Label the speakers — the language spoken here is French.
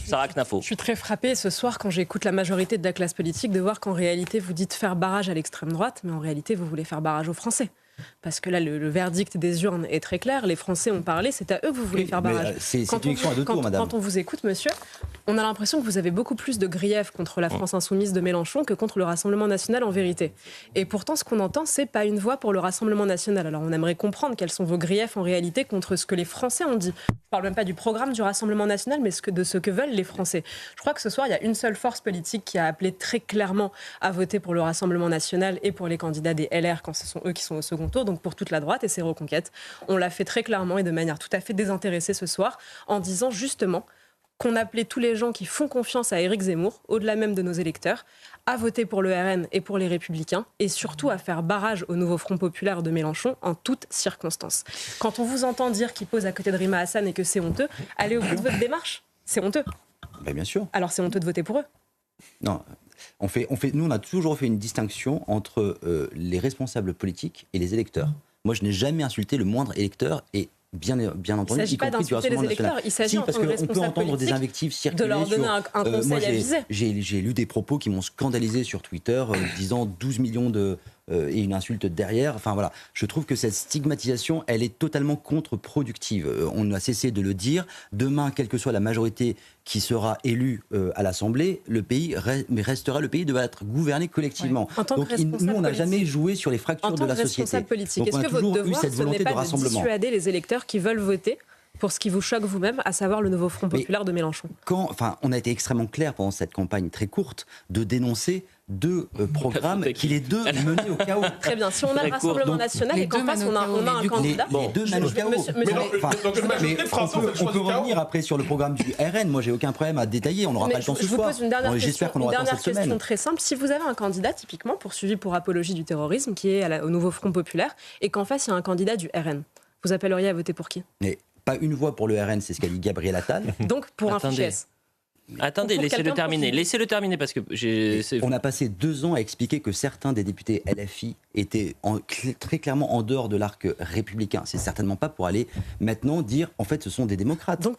Speaker 1: Sarah Knafo.
Speaker 2: Je suis très frappée ce soir quand j'écoute la majorité de la classe politique de voir qu'en réalité vous dites faire barrage à l'extrême droite, mais en réalité vous voulez faire barrage aux Français. Parce que là, le verdict des urnes est très clair. Les Français ont parlé, c'est à eux que vous voulez faire barrage.
Speaker 3: C'est une élection à deux tours, madame.
Speaker 2: Quand on vous écoute, monsieur, on a l'impression que vous avez beaucoup plus de griefs contre la France insoumise de Mélenchon que contre le Rassemblement national en vérité. Et pourtant, ce qu'on entend, c'est pas une voix pour le Rassemblement national. Alors on aimerait comprendre quels sont vos griefs en réalité contre ce que les Français ont dit. Je ne parle même pas du programme du Rassemblement national, mais de ce que veulent les Français. Je crois que ce soir, il y a une seule force politique qui a appelé très clairement à voter pour le Rassemblement national et pour les candidats des LR quand ce sont eux qui sont au second tour, donc pour toute la droite et ses reconquêtes. On l'a fait très clairement et de manière tout à fait désintéressée ce soir en disant justement qu'on appelait tous les gens qui font confiance à Éric Zemmour, au-delà même de nos électeurs, à voter pour le RN et pour les Républicains et surtout à faire barrage au nouveau Front populaire de Mélenchon en toutes circonstances. Quand on vous entend dire qu'il pose à côté de Rima Hassan et que c'est honteux, allez au bout de votre démarche. C'est honteux.
Speaker 3: Ben bien sûr.
Speaker 2: Alors c'est honteux de voter pour eux.
Speaker 3: Non. Nous, on a toujours fait une distinction entre les responsables politiques et les électeurs. Moi, je n'ai jamais insulté le moindre électeur et bien entendu,
Speaker 2: il ne s'agit pas d'insulter les électeurs, il s'agit
Speaker 3: parce qu'on peut entendre des invectives circuler
Speaker 2: de leur donner un conseil avisé.
Speaker 3: J'ai lu des propos qui m'ont scandalisé sur Twitter, disant 12 millions et une insulte derrière. Enfin voilà, je trouve que cette stigmatisation, elle est totalement contre-productive. On a cessé de le dire. Demain, quelle que soit la majorité qui sera élue à l'Assemblée, le pays restera, le pays devra être gouverné collectivement.
Speaker 2: Ouais.
Speaker 3: Donc nous, on n'a jamais joué sur les fractures de la société.
Speaker 2: Politique, est-ce que votre devoir, ce n'est pas de dissuader les électeurs qui veulent voter pour ce qui vous choque vous-même, à savoir le nouveau Front populaire de Mélenchon?
Speaker 3: On a été extrêmement clair pendant cette campagne très courte de dénoncer deux programmes qui les deux menaient au chaos.
Speaker 2: Très bien, si on a le Rassemblement national et qu'en face on a un candidat...
Speaker 3: Les deux mènent au chaos. On peut revenir après sur le programme du RN, moi j'ai aucun problème à détailler, on n'aura pas le temps ce soir. J'espère qu'on aura le temps cette semaine.
Speaker 2: Une dernière question très simple, si vous avez un candidat typiquement poursuivi pour apologie du terrorisme qui est au nouveau Front populaire et qu'en face il y a un candidat du RN, vous appelleriez à voter pour qui?
Speaker 3: Pas une voix pour le RN, c'est ce qu'a dit Gabriel Attal.
Speaker 2: Donc pour un fichier S.
Speaker 1: Attendez, laissez-le terminer parce que
Speaker 3: on a passé 2 ans à expliquer que certains des députés LFI étaient très clairement en dehors de l'arc républicain. C'est certainement pas pour aller maintenant dire en fait ce sont des démocrates.
Speaker 2: Donc